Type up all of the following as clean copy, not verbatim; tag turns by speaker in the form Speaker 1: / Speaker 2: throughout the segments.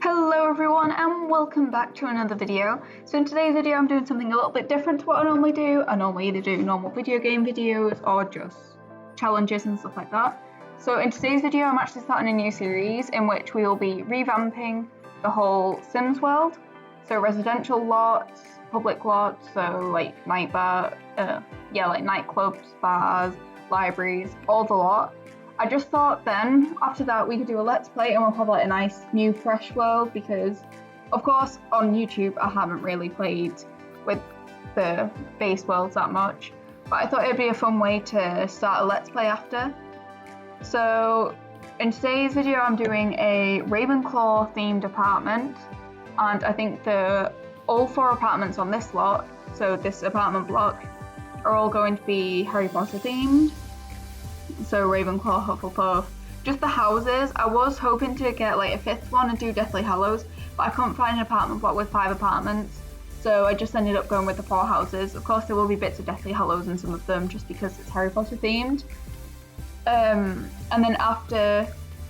Speaker 1: Hello everyone and welcome back to another video. So in today's video I'm doing something a little bit different to what I normally do. I normally either do normal video game videos or just challenges and stuff like that. So in today's video I'm actually starting a new series in which we will be revamping the whole Sims world. So residential lots, public lots, so like nightclubs, bars, libraries, all the lot. I just thought then, after that, we could do a let's play and we'll have like a nice new fresh world because, of course, on YouTube I haven't really played with the base worlds that much, but I thought it'd be a fun way to start a let's play after. So in today's video I'm doing a Ravenclaw themed apartment, and I think all 4 apartments on this lot, so this apartment block, are all going to be Harry Potter themed. So Ravenclaw, Hufflepuff, just the houses. I was hoping to get like a 5th one and do Deathly Hallows, but I couldn't find an apartment block with 5 apartments, so I just ended up going with the 4 houses. Of course there will be bits of Deathly Hallows in some of them just because it's Harry Potter themed. And then after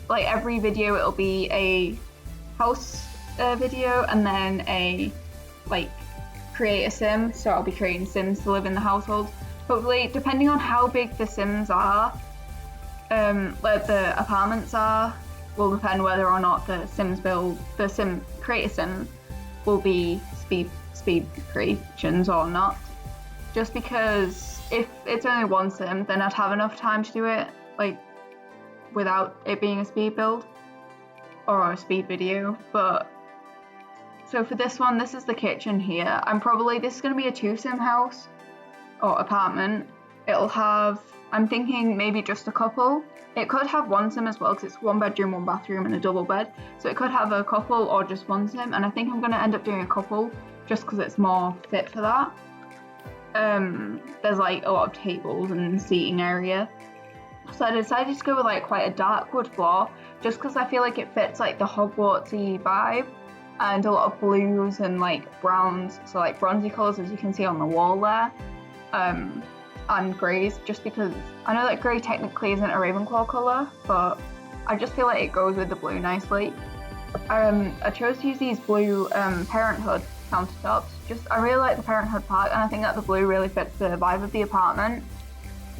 Speaker 1: like every video it'll be a house video and then a like create a sim, so I'll be creating Sims to live in the household. Hopefully, depending on how big the Sims are, like the apartments are, will depend whether or not the create a sim will be speed creations or not. Just because if it's only one sim, then I'd have enough time to do it like without it being a speed build or a speed video. But so for this one, this is the kitchen here. This is going to be a 2 sim house or apartment. It'll have, I'm thinking maybe just a couple. It could have 1 sim as well because it's 1 bedroom, 1 bathroom and a double bed. So it could have a couple or just 1 sim, and I think I'm going to end up doing a couple just because it's more fit for that. There's like a lot of tables and seating area. So I decided to go with like quite a dark wood floor just because I feel like it fits like the Hogwartsy vibe, and a lot of blues and like browns, so like bronzy colours as you can see on the wall there. And greys, just because I know that grey technically isn't a Ravenclaw colour, but I just feel like it goes with the blue nicely. I chose to use these blue Parenthood countertops. I really like the Parenthood part, and I think that the blue really fits the vibe of the apartment.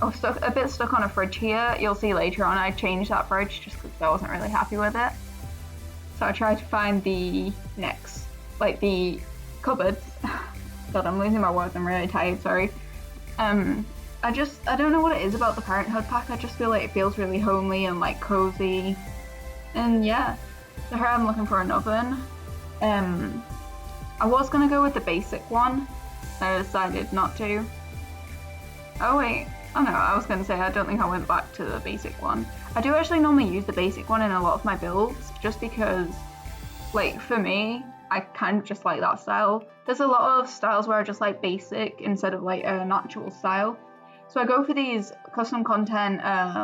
Speaker 1: I was a bit stuck on a fridge here. You'll see later on I changed that fridge just because I wasn't really happy with it. So I tried to find the cupboards. God, I'm losing my words, I'm really tired, sorry. I don't know what it is about the Parenthood pack. I just feel like it feels really homely and like cozy. And yeah, so here I'm looking for an oven. I was gonna go with the basic one. I decided not to. Oh wait, oh no, I was gonna say I don't think I went back to the basic one. I do actually normally use the basic one in a lot of my builds just because, like, for me, I kind of just like that style. There's a lot of styles where I just like basic instead of like a natural style. So I go for these custom content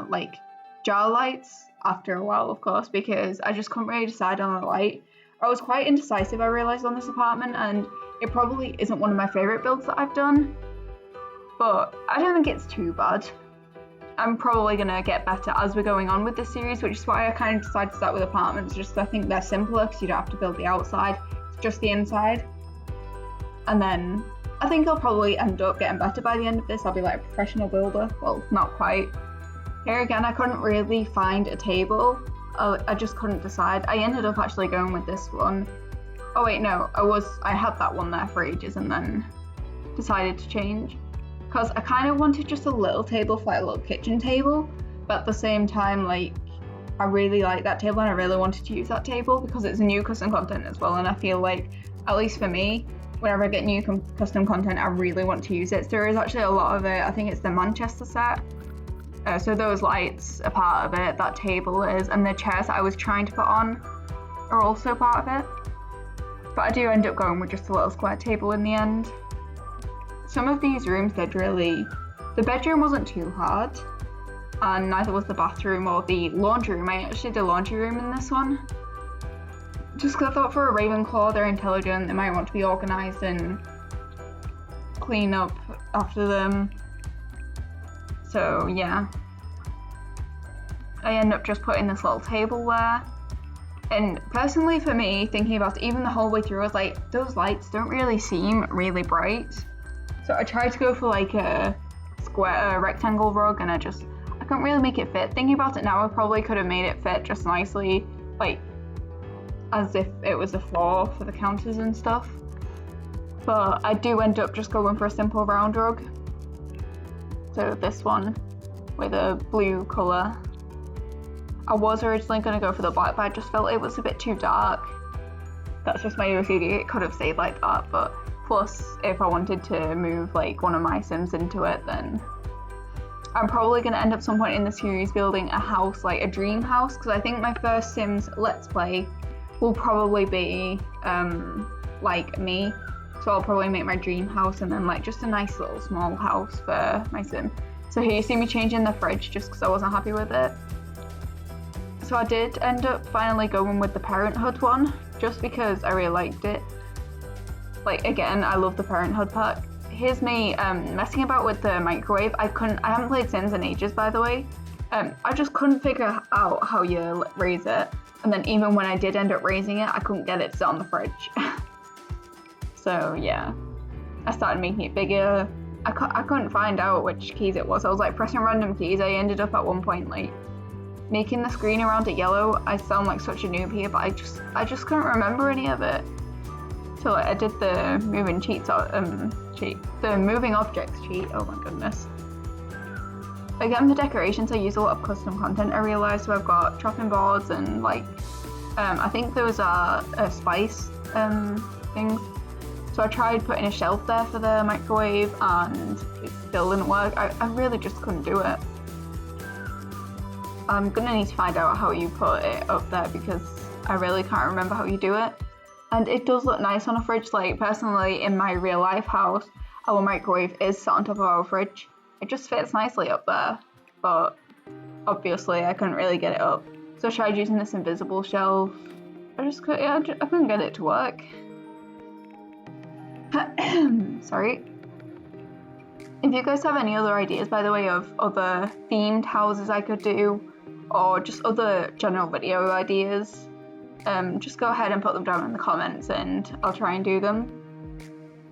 Speaker 1: like jar lights after a while, of course, because I just couldn't really decide on a light. I was quite indecisive, I realised, on this apartment, and it probably isn't one of my favourite builds that I've done, but I don't think it's too bad. I'm probably going to get better as we're going on with this series, which is why I kind of decided to start with apartments, just because I think they're simpler because you don't have to build the outside, it's just the inside. And then I think I'll probably end up getting better by the end of this. I'll be like a professional builder. Well, not quite. Here again, I couldn't really find a table. I just couldn't decide. I ended up actually going with this one. Oh wait, no, I had that one there for ages and then decided to change. Because I kind of wanted just a little table for like a little kitchen table, but at the same time, like, I really like that table and I really wanted to use that table because it's new custom content as well, and I feel like, at least for me, whenever I get new custom content, I really want to use it. So there is actually a lot of it. I think it's the Manchester set. So those lights are part of it, that table is, and the chairs that I was trying to put on are also part of it. But I do end up going with just a little square table in the end. Some of these rooms the bedroom wasn't too hard, and neither was the bathroom or the laundry room. I actually did the laundry room in this one. Just because I thought for a Ravenclaw, they're intelligent, they might want to be organised and clean up after them. So yeah. I end up just putting this little table there. And personally for me, thinking about it, even the whole way through, I was like, those lights don't really seem really bright. So I tried to go for like a square rectangle rug, and I couldn't really make it fit. Thinking about it now, I probably could have made it fit just nicely, like as if it was a floor for the counters and stuff. But I do end up just going for a simple round rug. So this one with a blue colour. I was originally going to go for the black, but I just felt it was a bit too dark. That's just my OCD. It could have stayed like that, but plus if I wanted to move like one of my Sims into it, then I'm probably going to end up some point in the series building a house, like a dream house, because I think my first Sims Let's Play will probably be like me. So I'll probably make my dream house and then like just a nice little small house for my Sim. So here you see me changing the fridge just because I wasn't happy with it. So I did end up finally going with the Parenthood one, just because I really liked it. Like again, I love the Parenthood pack. Here's me messing about with the microwave. I haven't played Sims in ages, by the way. I just couldn't figure out how you raise it. And then even when I did end up raising it, I couldn't get it to sit on the fridge. So yeah, I started making it bigger. I couldn't find out which keys it was. I was like pressing random keys. I ended up at one point like making the screen around it yellow. I sound like such a noob here, but I just couldn't remember any of it. So like, I did the moving the moving objects cheat. Oh my goodness. Again, the decorations, I use a lot of custom content, I realised. So I've got chopping boards and like I think those are spice things. So I tried putting a shelf there for the microwave and it still didn't work. I really just couldn't do it. I'm gonna need to find out how you put it up there because I really can't remember how you do it. And it does look nice on a fridge. Like personally, in my real life house, our microwave is set on top of our fridge. It just fits nicely up there, but obviously I couldn't really get it up. So I tried using this invisible shelf. I couldn't get it to work. Sorry. If you guys have any other ideas, by the way, of other themed houses I could do, or just other general video ideas, just go ahead and put them down in the comments and I'll try and do them.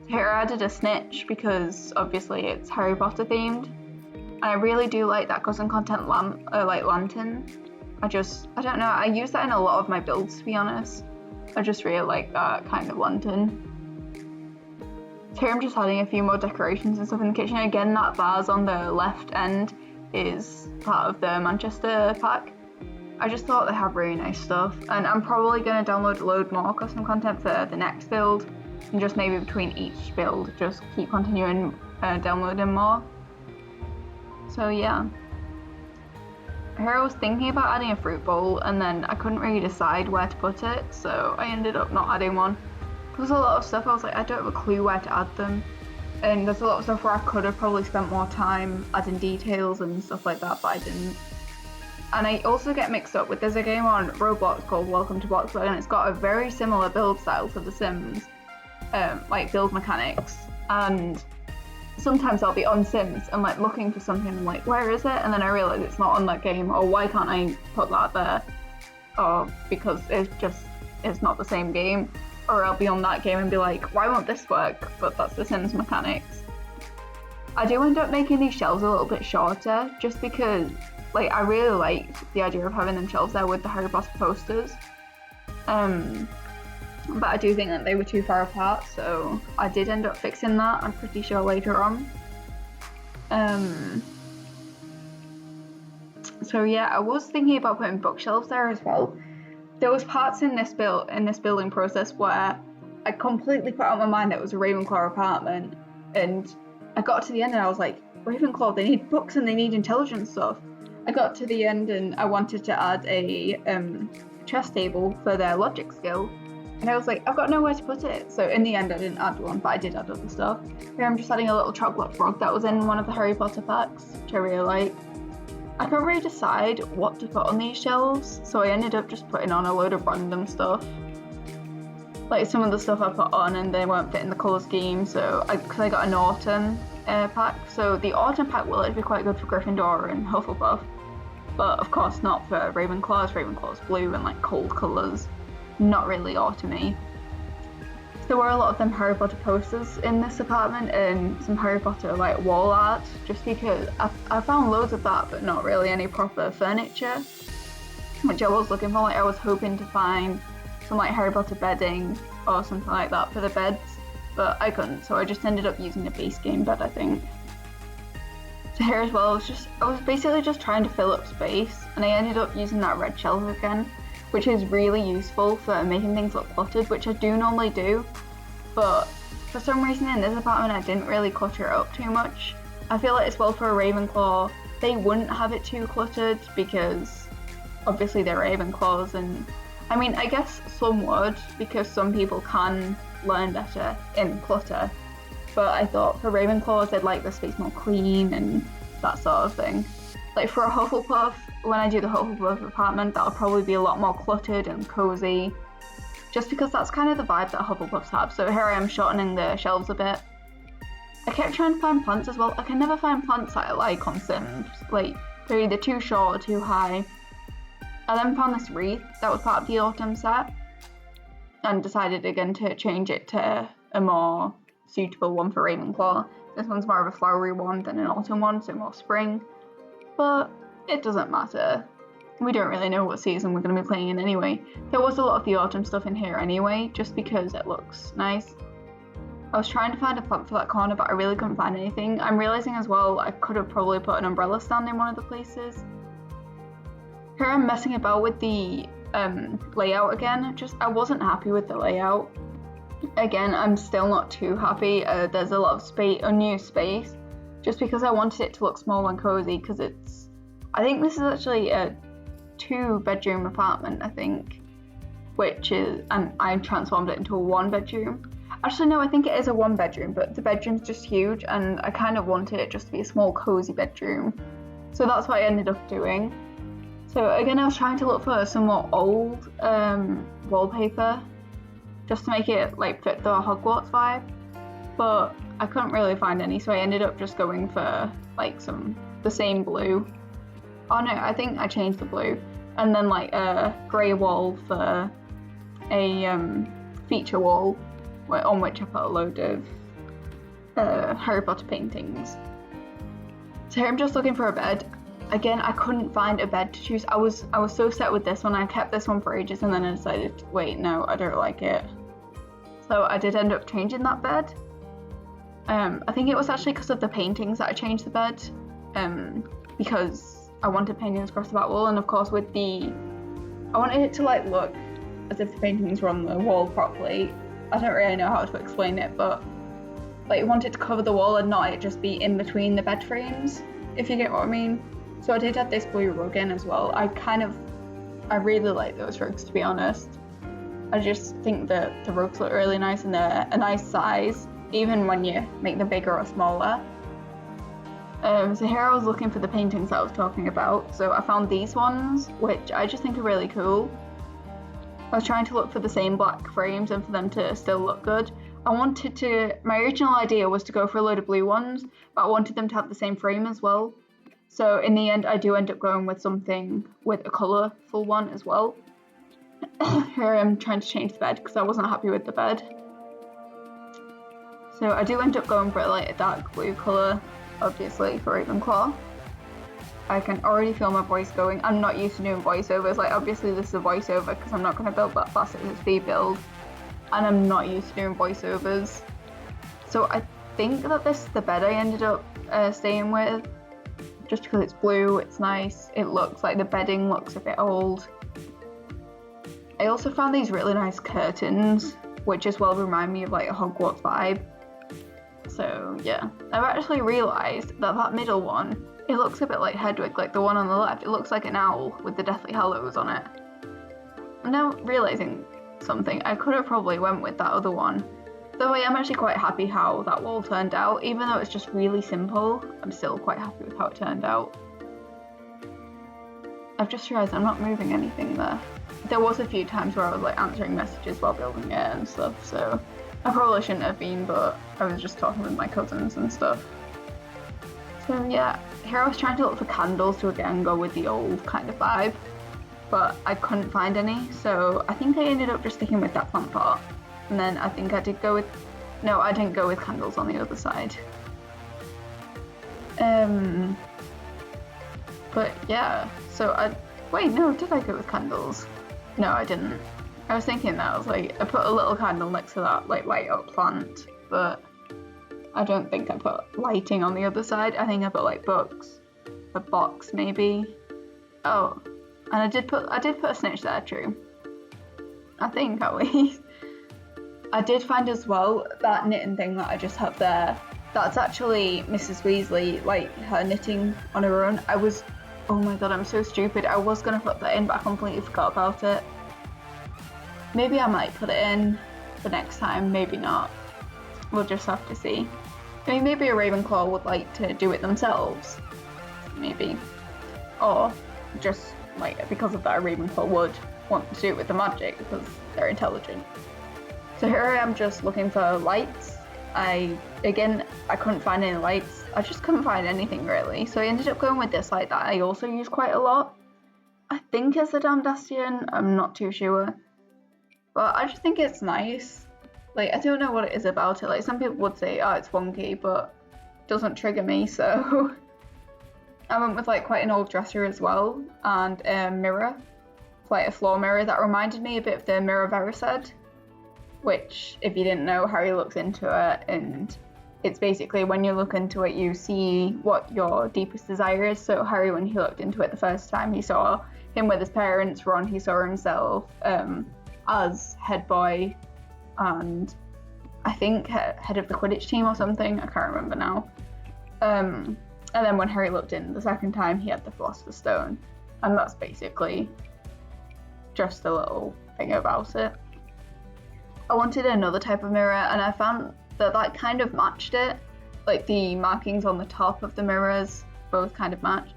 Speaker 1: Here I added a snitch because obviously it's Harry Potter themed. And I really do like that custom content lantern. I don't know, I use that in a lot of my builds, to be honest. I just really like that kind of lantern. So here I'm just adding a few more decorations and stuff in the kitchen. Again, that vase on the left end is part of the Manchester pack. I just thought they have really nice stuff, and I'm probably going to download a load more custom content for the next build, and just maybe between each build just keep continuing downloading more. So yeah. Here I was thinking about adding a fruit bowl, and then I couldn't really decide where to put it, so I ended up not adding one. There's a lot of stuff I was like, I don't have a clue where to add them. And there's a lot of stuff where I could have probably spent more time adding details and stuff like that, but I didn't. And I also get mixed up with, there's a game on Roblox called Welcome to Bloxburg, and it's got a very similar build style to The Sims, like build mechanics. And sometimes I'll be on Sims and like looking for something and like, where is it? And then I realise it's not on that game, or why can't I put that there? Or because it's not the same game. Or I'll be on that game and be like, why won't this work? But that's The Sims mechanics. I do end up making these shelves a little bit shorter, just because like I really liked the idea of having them shelves there with the Harry Potter posters. But I do think that they were too far apart, so I did end up fixing that, I'm pretty sure, later on. So yeah, I was thinking about putting bookshelves there as well. There was parts in this building process where I completely put out of my mind that it was a Ravenclaw apartment, and I got to the end and I was like, Ravenclaw, they need books and they need intelligence stuff. I got to the end and I wanted to add a chess table for their logic skill, and I was like, I've got nowhere to put it. So in the end I didn't add one, but I did add other stuff. Here I'm just adding a little chocolate frog that was in one of the Harry Potter packs, which I really like. I couldn't really decide what to put on these shelves, so I ended up just putting on a load of random stuff. Like some of the stuff I put on and they weren't fitting the colour scheme, so because I got an autumn pack. So the autumn pack will actually be quite good for Gryffindor and Hufflepuff, but of course not for Ravenclaw. Ravenclaw's blue and like cold colours. not really autumny. There were a lot of them Harry Potter posters in this apartment and some Harry Potter like wall art, just because I found loads of that but not really any proper furniture, which I was looking for. Like I was hoping to find some like Harry Potter bedding or something like that for the beds, but I couldn't, so I just ended up using a base game bed, I think. So here as well, I was basically just trying to fill up space, and I ended up using that red shelf again, which is really useful for making things look cluttered, which I do normally do, but for some reason in this apartment I didn't really clutter it up too much. I feel like as well for a Ravenclaw, they wouldn't have it too cluttered because obviously they're Ravenclaws, and I mean, I guess some would, because some people can learn better in clutter, but I thought for Ravenclaws they'd like the space more clean and that sort of thing. Like for a Hufflepuff, when I do the Hufflepuff apartment, that'll probably be a lot more cluttered and cozy, just because that's kind of the vibe that Hufflepuffs have. So here I am shortening the shelves a bit. I kept trying to find plants as well. I can never find plants that I like on Sims. Like, they're either too short or too high. I then found this wreath that was part of the autumn set, and decided again to change it to a more suitable one for Ravenclaw. This one's more of a flowery one than an autumn one, so more spring. But it doesn't matter. We don't really know what season we're going to be playing in anyway. There was a lot of the autumn stuff in here anyway, just because it looks nice. I was trying to find a plant for that corner, but I really couldn't find anything. I'm realising as well I could have probably put an umbrella stand in one of the places. Here I'm messing about with the layout again. I wasn't happy with the layout. Again, I'm still not too happy. There's a lot of unused space, just because I wanted it to look small and cozy, because I think this is actually a 2-bedroom apartment, I think, and I transformed it into a 1-bedroom. Actually, no, I think it is a 1-bedroom, but the bedroom's just huge, and I kind of wanted it just to be a small, cozy bedroom. So that's what I ended up doing. So again, I was trying to look for some more old wallpaper, just to make it like fit the Hogwarts vibe, but I couldn't really find any, so I ended up just going for like the same blue. Oh no, I think I changed the blue, and then like a grey wall for a feature wall on which I put a load of Harry Potter paintings. So here I'm just looking for a bed. Again, I couldn't find a bed to choose. I was so set with this one. I kept this one for ages, and then I decided, wait, no, I don't like it. So I did end up changing that bed. I think it was actually because of the paintings that I changed the bed, because I wanted paintings across the back wall, and of course I wanted it to like look as if the paintings were on the wall properly. I don't really know how to explain it, but like I wanted to cover the wall and not it just be in between the bed frames, if you get what I mean. So I did have this blue rug in as well. I really like those rugs, to be honest. I just think that the rugs look really nice, and they're a nice size, even when you make them bigger or smaller. So here I was looking for the paintings that I was talking about. So I found these ones, which I just think are really cool. I was trying to look for the same black frames and for them to still look good. My original idea was to go for a load of blue ones, but I wanted them to have the same frame as well. So in the end, I do end up going with something with a colourful one as well. Here I am trying to change the bed because I wasn't happy with the bed. So I do end up going for like a dark blue colour, obviously, for Ravenclaw. I can already feel my voice going. I'm not used to doing voiceovers. Like, obviously this is a voiceover because I'm not going to build that fast as a speed build, and I'm not used to doing voiceovers. So I think that this is the bed I ended up staying with, just because it's blue, it's nice. It looks like the bedding looks a bit old. I also found these really nice curtains, which as well remind me of like a Hogwarts vibe. So yeah, I've actually realised that middle one, it looks a bit like Hedwig, like the one on the left. It looks like an owl with the Deathly Hallows on it. I'm now realising something. I could have probably went with that other one. Though I am actually quite happy how that wall turned out. Even though it's just really simple, I'm still quite happy with how it turned out. I've just realised I'm not moving anything there. There was a few times where I was like answering messages while building it and stuff, so I probably shouldn't have been, but I was just talking with my cousins and stuff. So yeah, here I was trying to look for candles to again go with the old kind of vibe. but I couldn't find any, so I think I ended up just sticking with that plant pot. And then I think I did go with, no, I didn't go with candles on the other side. But yeah, so wait, no, did I go with candles? No, I didn't. I was thinking that, I was like, I put a little candle next to that, like, light up plant, but I don't think I put lighting on the other side. I think I put, like, books, a box, maybe. Oh, and I did put a snitch there, true. I think, at least. I did find as well, that knitting thing that I just have there, that's actually Mrs. Weasley, like, her knitting on her own. Oh my god, I'm so stupid. I was going to put that in, but I completely forgot about it. Maybe I might put it in for next time, maybe not. We'll just have to see. I mean, maybe a Ravenclaw would like to do it themselves. Maybe. Or just, like, because of that, a Ravenclaw would want to do it with the magic because they're intelligent. So here I am just looking for lights. I couldn't find any lights. I just couldn't find anything really. So I ended up going with this light that I also use quite a lot. I think it's a Damdastian, I'm not too sure. But I just think it's nice. Like, I don't know what it is about it. Like, some people would say, oh, it's wonky, but it doesn't trigger me, so. I went with, like, quite an old dresser as well, and a mirror. Like a floor mirror that reminded me a bit of the Mirror Verised, which, if you didn't know, Harry looks into it, and it's basically when you look into it, you see what your deepest desire is. So Harry, when he looked into it the first time, he saw him with his parents. Ron, he saw himself as head boy, and I think head of the Quidditch team or something. I can't remember now. And then when Harry looked in the second time, he had the Philosopher's Stone, and that's basically just a little thing about it. I wanted another type of mirror, and I found that kind of matched it. Like, the markings on the top of the mirrors both kind of matched.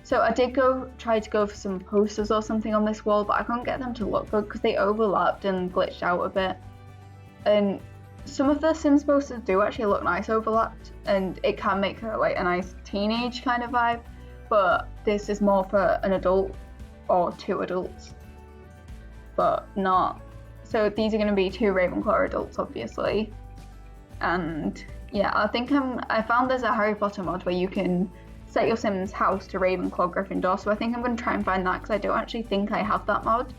Speaker 1: So I did try to go for some posters or something on this wall, but I couldn't get them to look good because they overlapped and glitched out a bit. And some of the Sims posters do actually look nice overlapped, and it can make like a nice teenage kind of vibe, but this is more for an adult or two adults, but not. So these are going to be two Ravenclaw adults, obviously. And yeah, I found there's a Harry Potter mod where you can set your Sims house to Ravenclaw, Gryffindor, so I think I'm going to try and find that because I don't actually think I have that mod.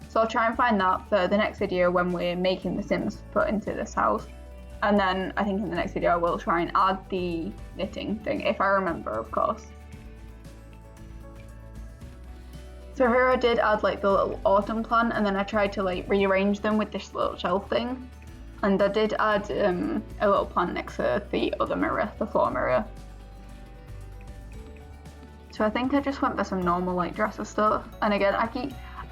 Speaker 1: So I'll try and find that for the next video when we're making the Sims put into this house. And then I think in the next video I will try and add the knitting thing, if I remember, of course. So here I did add like the little autumn plant, and then I tried to like rearrange them with this little shelf thing. And I did add a little plant next to the other mirror, the floor mirror. So I think I just went for some normal like dresser stuff. And again, I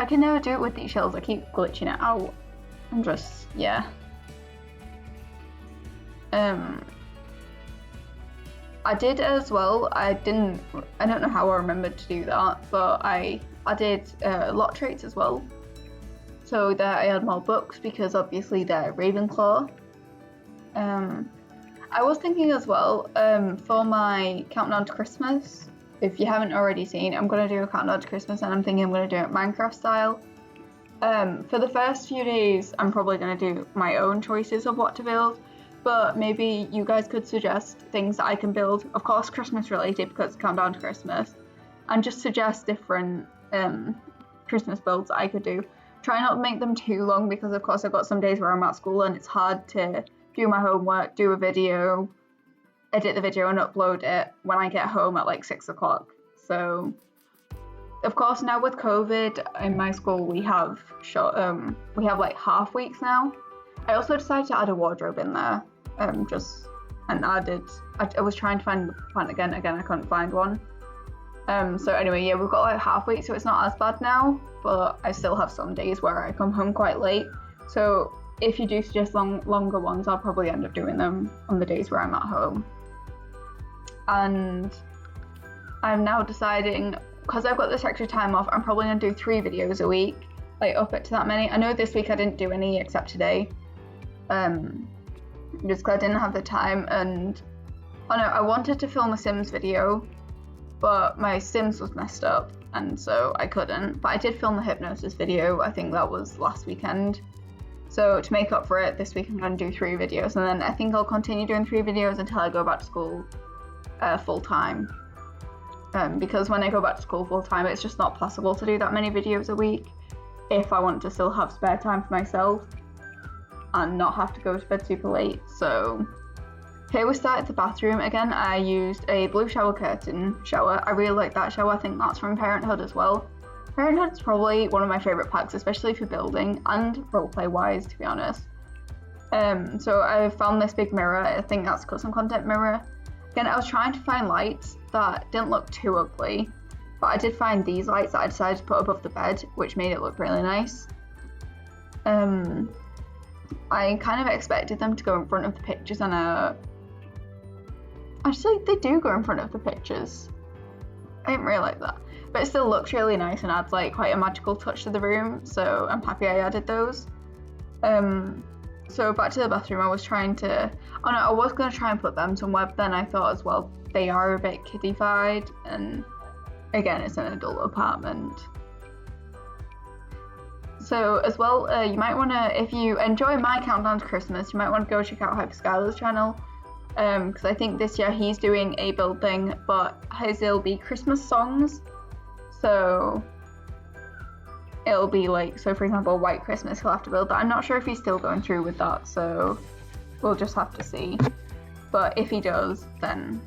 Speaker 1: can never do it with these shells. I keep glitching it out. I'm just, yeah. I did as well. I don't know how I remembered to do that, but I did lot traits as well. So that I had more books because obviously they're Ravenclaw. I was thinking as well, for my countdown to Christmas, if you haven't already seen, I'm going to do a countdown to Christmas, and I'm thinking I'm going to do it Minecraft style. For the first few days, I'm probably going to do my own choices of what to build, but maybe you guys could suggest things that I can build, of course Christmas related because it's countdown to Christmas, and just suggest different Christmas builds that I could do. Try not to make them too long because of course I've got some days where I'm at school and it's hard to do my homework, do a video, edit the video and upload it when I get home at like 6 o'clock. So of course now with COVID in my school we have like half weeks now. I also decided to add a wardrobe in there, I was trying to find the plant again I couldn't find one. So anyway, yeah, we've got like half week, so it's not as bad now, but I still have some days where I come home quite late. So if you do suggest longer ones, I'll probably end up doing them on the days where I'm at home. And I'm now deciding, because I've got this extra time off, I'm probably going to do 3 videos a week, like up it to that many. I know this week I didn't do any except today, just because I didn't have the time. And I wanted to film a Sims video, but my Sims was messed up, and so I couldn't. But I did film the hypnosis video. I think that was last weekend. So to make up for it, this week I'm going to do 3 videos, and then I think I'll continue doing 3 videos until I go back to school full time. Because when I go back to school full time, it's just not possible to do that many videos a week if I want to still have spare time for myself and not have to go to bed super late. So here we started the bathroom. Again, I used a blue shower curtain shower. I really like that shower. I think that's from Parenthood as well. Parenthood's probably one of my favourite packs, especially for building and roleplay wise, to be honest. So I found this big mirror. I think that's a custom content mirror. Again, I was trying to find lights that didn't look too ugly, but I did find these lights that I decided to put above the bed, which made it look really nice. I kind of expected them to go in front of the pictures, and actually they do go in front of the pictures. I didn't realise that, but it still looks really nice and adds like quite a magical touch to the room, so I'm happy I added those. So back to the bathroom, I was going to try and put them somewhere, but then I thought as well, they are a bit kiddified, and again, it's an adult apartment. So as well, you might want to, if you enjoy my countdown to Christmas, you might want to go check out Hyperskylar's channel, because I think this year he's doing a build thing, but it'll be Christmas songs, so it'll be like, so for example, White Christmas, he'll have to build that. I'm not sure if he's still going through with that, so we'll just have to see. But if he does, then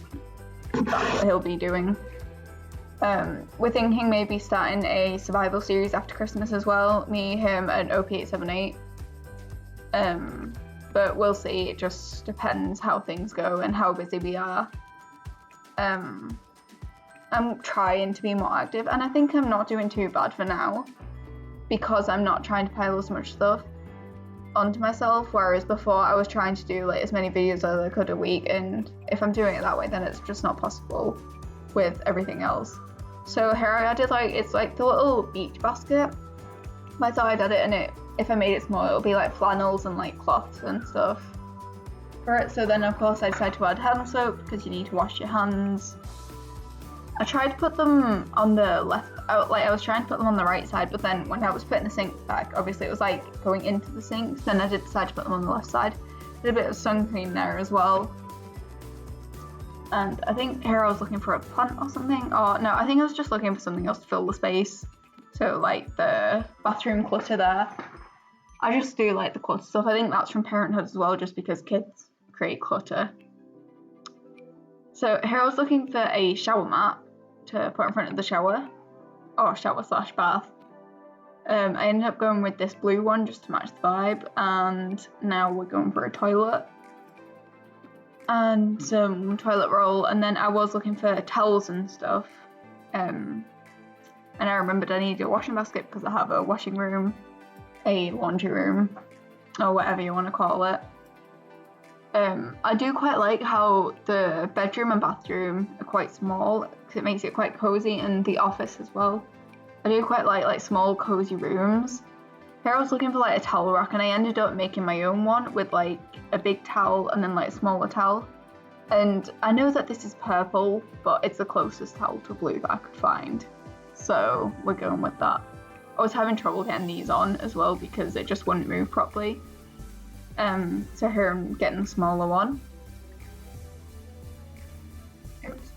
Speaker 1: that's what he'll be doing. We're thinking maybe starting a survival series after Christmas as well, me, him, and OP878. But we'll see, it just depends how things go and how busy we are. I'm trying to be more active, and I think I'm not doing too bad for now, because I'm not trying to pile as much stuff onto myself, whereas before I was trying to do like as many videos as I could a week, and if I'm doing it that way, then it's just not possible with everything else. So here I added it's like the little beach basket. I thought I'd add it, and if I made it small, it'll be like flannels and like cloths and stuff for it. So then of course I decided to add hand soap, because you need to wash your hands. I tried to put them on the left, I was trying to put them on the right side, but then when I was putting the sink back, obviously it was like going into the sink, then I did decide to put them on the left side. Did a bit of sun cream there as well. And I think here I was looking for a plant or something, or no, I think I was just looking for something else to fill the space. So like the bathroom clutter there. I just do like the clutter stuff. I think that's from Parenthood as well, just because kids create clutter. So here I was looking for a shower mat to put in front of the shower, or shower/bath. I ended up going with this blue one just to match the vibe, and now we're going for a toilet and some toilet roll, and then I was looking for towels and stuff, and I remembered I needed a washing basket because I have a washing room, a laundry room, or whatever you want to call it. I do quite like how the bedroom and bathroom are quite small, because it makes it quite cozy, and the office as well. I do quite like small cozy rooms. Here I was looking for like a towel rack, and I ended up making my own one with like a big towel and then like a smaller towel. And I know that this is purple, but it's the closest towel to blue that I could find, so we're going with that. I was having trouble getting these on as well because it just wouldn't move properly. So here I'm getting the smaller one. Oops.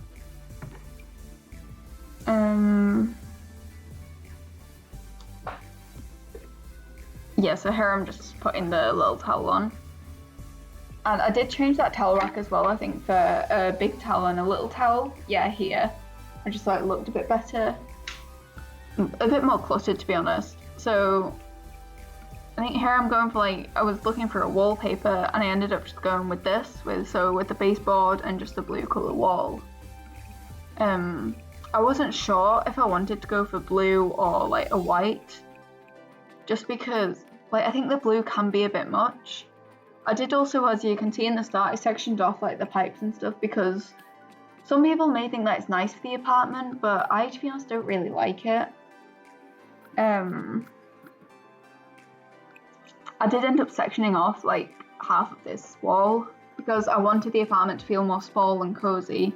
Speaker 1: Yeah, so here I'm just putting the little towel on. And I did change that towel rack as well, I think, for a big towel and a little towel. Yeah, here. I just thought it looked a bit better. A bit more cluttered, to be honest. So I think here I'm going for I was looking for a wallpaper, and I ended up just going with this, with the baseboard and just the blue colour wall. I wasn't sure if I wanted to go for blue or like a white, just because I think the blue can be a bit much. I did also, as you can see in the start, I sectioned off like the pipes and stuff, because some people may think that it's nice for the apartment, but I, to be honest, don't really like it. I did end up sectioning off half of this wall because I wanted the apartment to feel more small and cozy,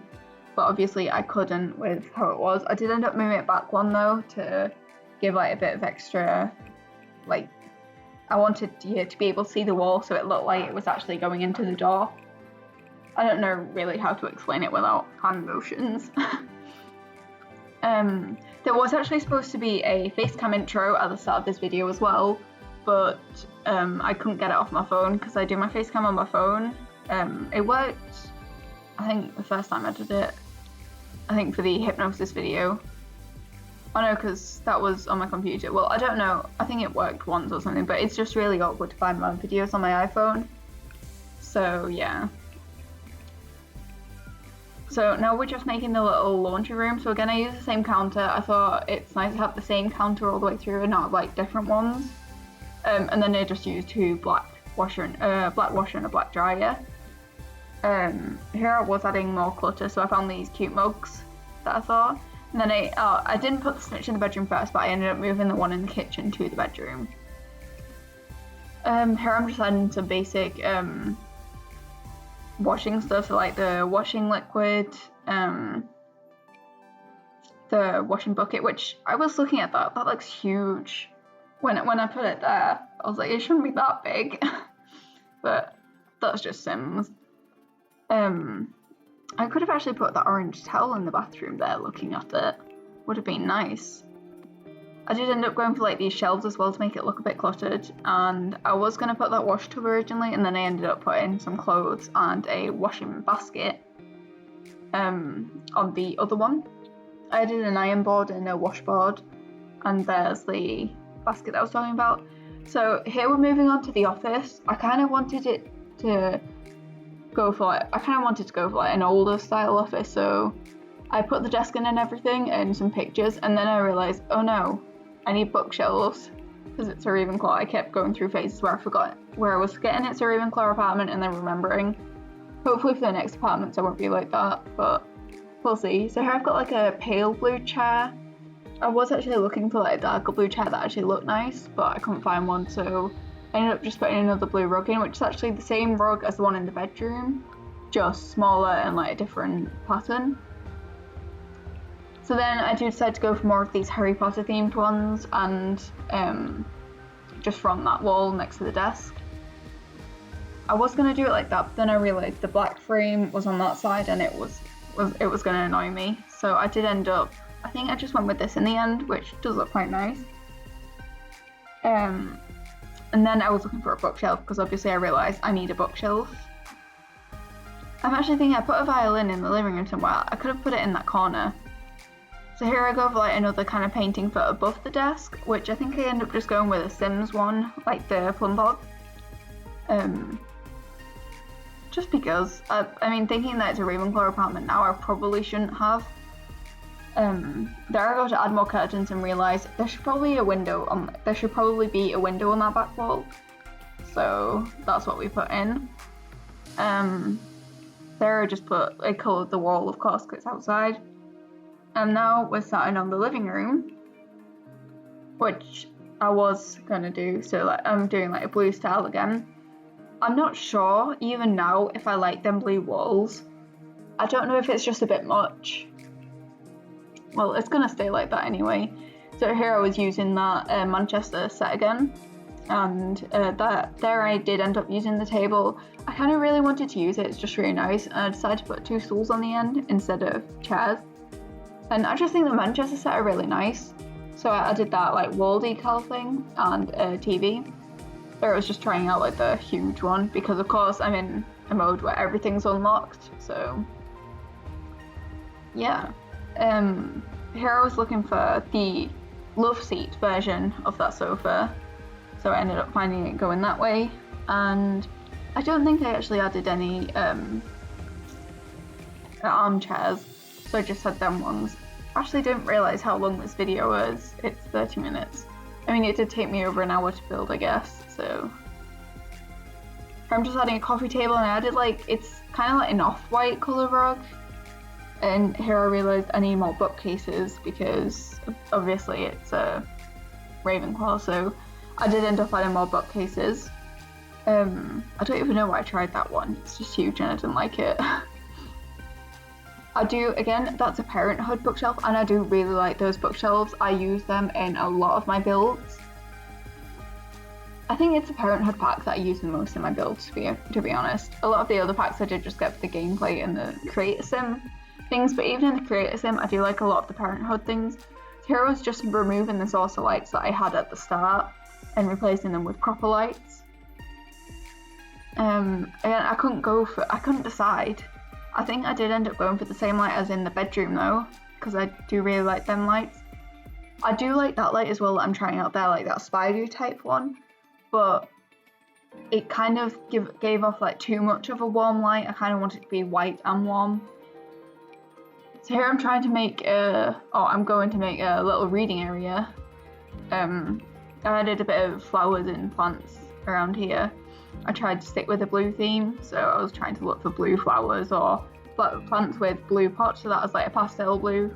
Speaker 1: but obviously I couldn't with how it was. I did end up moving it back one though to give like a bit of extra, like, I wanted you to be able to see the wall so it looked like it was actually going into the door. I don't know really how to explain it without hand motions. There was actually supposed to be a facecam intro at the start of this video as well, but I couldn't get it off my phone because I do my facecam on my phone. It worked, I think, the first time I did it. I think for the hypnosis video. Oh no, because that was on my computer. Well, I don't know. I think it worked once or something, but it's just really awkward to find my videos on my iPhone. So yeah. So now we're just making the little laundry room. So again, I use the same counter. I thought it's nice to have the same counter all the way through and not like different ones. And then I just used two black washer and a black dryer. Here I was adding more clutter, so I found these cute mugs that I thought. And then I didn't put the snitch in the bedroom first, but I ended up moving the one in the kitchen to the bedroom. Here I'm just adding some basic washing stuff, so like the washing liquid, the washing bucket, which I was looking at that looks huge. When I put it there, I was like, it shouldn't be that big. But that's just Sims. I could have actually put that orange towel in the bathroom there looking at it. Would have been nice. I did end up going for like these shelves as well to make it look a bit cluttered, and I was going to put that wash tub originally, and then I ended up putting some clothes and a washing basket on the other one. I did an iron board and a washboard, and there's the basket that I was talking about. So here we're moving on to the office. I kind of wanted to go for like an older style office, so I put the desk in and everything and some pictures, and then I realised, oh no, I need bookshelves because it's a Ravenclaw. I kept going through phases where I forgot where I was forgetting it's a Ravenclaw apartment and then remembering. Hopefully for the next apartments I won't be like that, but we'll see. So here I've got like a pale blue chair. I was actually looking for like a darker blue chair that actually looked nice, but I couldn't find one, so I ended up just putting another blue rug in, which is actually the same rug as the one in the bedroom, just smaller and like a different pattern. So then I decided to go for more of these Harry Potter themed ones, and just from that wall next to the desk. I was going to do it like that, but then I realised the black frame was on that side and it was going to annoy me. So I did end up, I think I just went with this in the end, which does look quite nice. And then I was looking for a bookshelf because obviously I realised I need a bookshelf. I'm actually thinking I put a violin in the living room somewhere. I could have put it in that corner. So here I go for like another kind of painting for above the desk, which I think I end up just going with a Sims one, like the plum bob. Just because, I mean, thinking that it's a Ravenclaw apartment now, I probably shouldn't have. There I go to add more curtains and realise there should probably be a window on that back wall. So that's what we put in. There I just I coloured the wall, of course, because it's outside. And now we're starting on the living room, which I was gonna do. So like I'm doing like a blue style again. I'm not sure even now if I like them blue walls. I don't know if it's just a bit much. Well, it's gonna stay like that anyway. So here I was using that Manchester set again, and there I did end up using the table. I kind of really wanted to use it, it's just really nice, and I decided to put 2 stools on the end instead of chairs. And I just think the Manchester set are really nice. So I did that like wall decal thing and a TV. There I was just trying out like the huge one because of course I'm in a mode where everything's unlocked, so yeah. Here I was looking for the love seat version of that sofa, so I ended up finding it going that way, and I don't think I actually added any armchairs, so I just had them ones. I actually didn't realise how long this video was. It's 30 minutes. I mean, it did take me over an hour to build, I guess, so. I'm just adding a coffee table, and I added it's kind of like an off-white colour rug. And here I realised I need more bookcases because obviously it's a Ravenclaw, so I did end up adding more bookcases. I don't even know why I tried that one. It's just huge and I didn't like it. I do, again, that's a Parenthood bookshelf, and I do really like those bookshelves. I use them in a lot of my builds. I think it's the Parenthood packs that I use the most in my builds, to be honest. A lot of the other packs I did just get for the gameplay and the Creator Sim things, but even in the Creator Sim, I do like a lot of the Parenthood things. Here I was just removing the saucer lights that I had at the start and replacing them with proper lights. Again, I couldn't decide. I think I did end up going for the same light as in the bedroom though, because I do really like them lights. I do like that light as well that I'm trying out there, like that spider type one, but it kind of gave off like too much of a warm light. I kind of want it to be white and warm. So here I'm trying to make I'm going to make a little reading area. I added a bit of flowers and plants around here. I tried to stick with a blue theme, so I was trying to look for blue flowers or plants with blue pots, so that was like a pastel blue.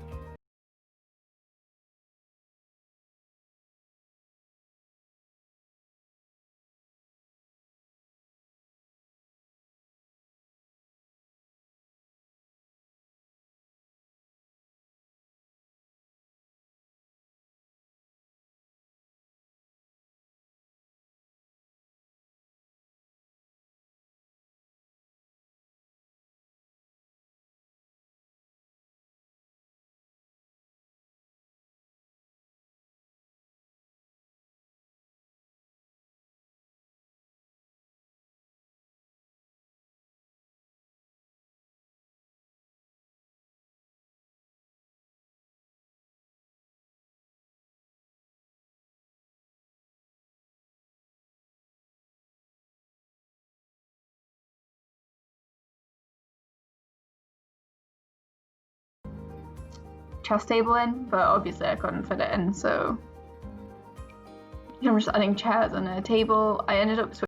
Speaker 1: Chess table in, but obviously I couldn't fit it in, so I'm just adding chairs and a table. I ended up